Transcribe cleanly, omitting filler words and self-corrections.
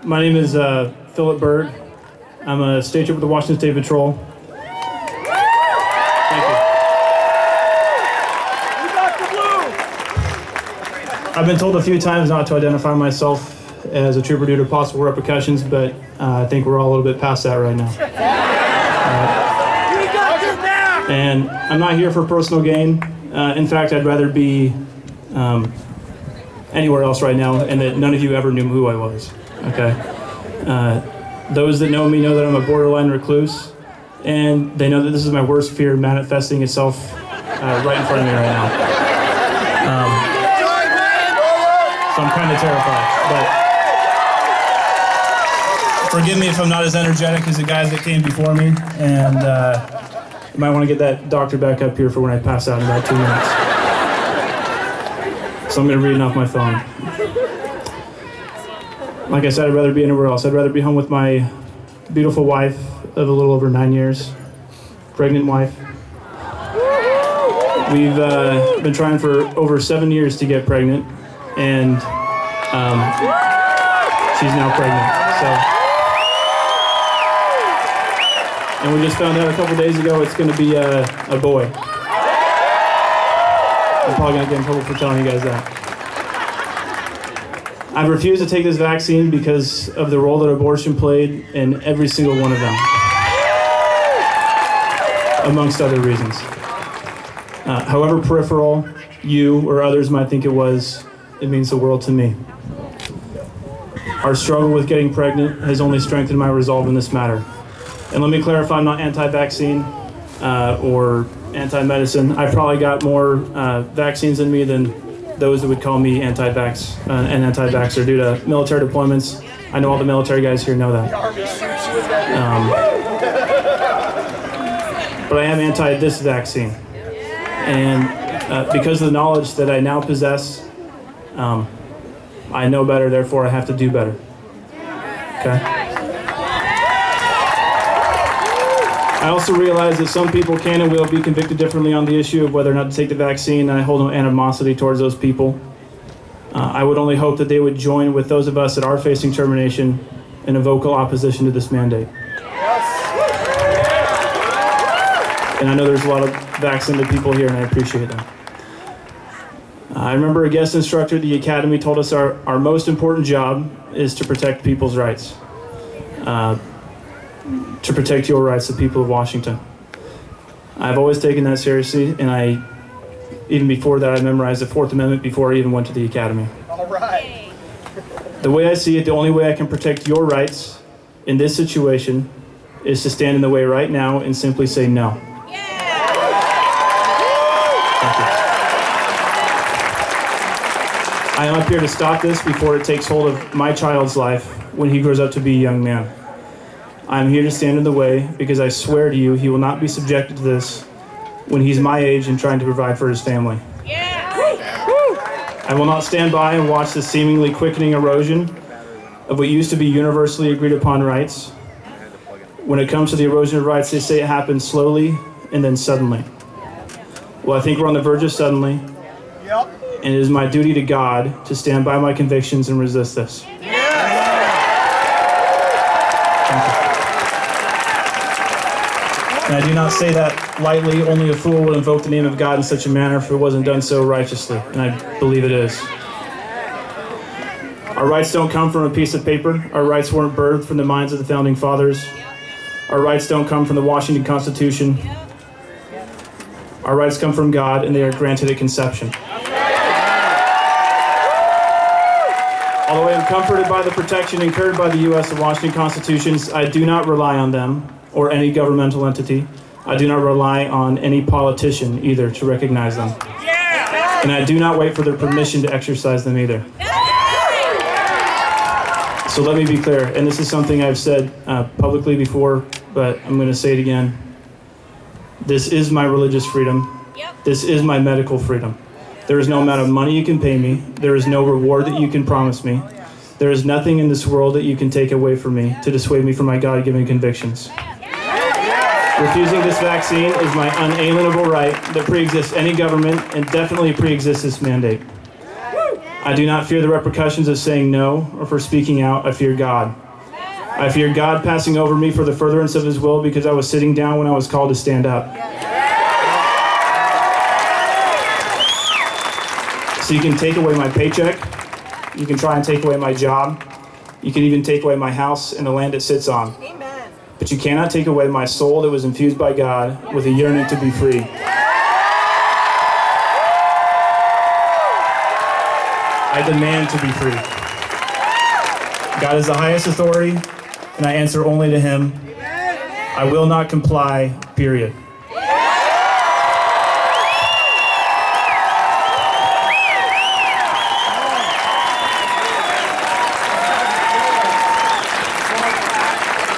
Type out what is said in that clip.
My name is Philip Berg. I'm a state trooper with the Washington State Patrol. Thank you. I've been told a few times not to identify myself as a trooper due to possible repercussions, but I think we're all a little bit past that right now. And I'm not here for personal gain. In fact, I'd rather be anywhere else right now, and that none of you ever knew who I was. Okay. Those that know me know that I'm a borderline recluse, and they know that this is my worst fear manifesting itself right in front of me right now. So I'm kind of terrified. But forgive me if I'm not as energetic as the guys that came before me, and you might want to get that doctor back up here for when I pass out in about 2 minutes. So I'm going to read it off my phone. Like I said, I'd rather be anywhere else. I'd rather be home with my beautiful wife of a little over 9 years, pregnant wife. We've been trying for over 7 years to get pregnant, and she's now pregnant. And we just found out a couple days ago it's going to be a boy. I'm probably going to get in trouble for telling you guys that. I've refused to take this vaccine because of the role that abortion played in every single one of them, amongst other reasons. However peripheral you or others might think it was, it means the world to me. Our struggle with getting pregnant has only strengthened my resolve in this matter. And let me clarify, I'm not anti-vaccine or anti-medicine. I probably got more vaccines in me than those that would call me anti-vax and anti-vaxxer due to military deployments. I know all the military guys here know that. But I am anti this vaccine. And because of the knowledge that I now possess, I know better, therefore I have to do better. Okay? I also realize that some people can and will be convicted differently on the issue of whether or not to take the vaccine, and I hold no animosity towards those people. I would only hope that they would join with those of us that are facing termination in a vocal opposition to this mandate. And I know there's a lot of vaccinated people here, and I appreciate that. I remember a guest instructor at the academy told us our most important job is to protect people's rights. To protect your rights, the people of Washington. I've always taken that seriously, and even before that, I memorized the Fourth Amendment before I even went to the academy. All right. The way I see it, the only way I can protect your rights in this situation is to stand in the way right now and simply say no. Thank you. I am up here to stop this before it takes hold of my child's life when he grows up to be a young man. I'm here to stand in the way because I swear to you he will not be subjected to this when he's my age and trying to provide for his family. I will not stand by and watch the seemingly quickening erosion of what used to be universally agreed upon rights. When it comes to the erosion of rights, they say it happens slowly and then suddenly. Well, I think we're on the verge of suddenly, and it is my duty to God to stand by my convictions and resist this. Thank you. And I do not say that lightly. Only a fool would invoke the name of God in such a manner if it wasn't done so righteously, and I believe it is. Our rights don't come from a piece of paper. Our rights weren't birthed from the minds of the founding fathers. Our rights don't come from the Washington Constitution. Our rights come from God, and they are granted at conception. Although I am comforted by the protection incurred by the U.S. and Washington Constitutions, I do not rely on them or any governmental entity. I do not rely on any politician either to recognize them. And I do not wait for their permission to exercise them either. So let me be clear, and this is something I've said publicly before, but I'm going to say it again. This is my religious freedom. This is my medical freedom. There is no amount of money you can pay me. There is no reward that you can promise me. There is nothing in this world that you can take away from me to dissuade me from my God-given convictions. Refusing this vaccine is my unalienable right that pre-exists any government and definitely pre-exists this mandate. I do not fear the repercussions of saying no or for speaking out. I fear God. I fear God passing over me for the furtherance of his will because I was sitting down when I was called to stand up. So you can take away my paycheck. You can try and take away my job. You can even take away my house and the land it sits on. Amen. But you cannot take away my soul that was infused by God with a yearning to be free. I demand to be free. God is the highest authority, and I answer only to him. I will not comply, period.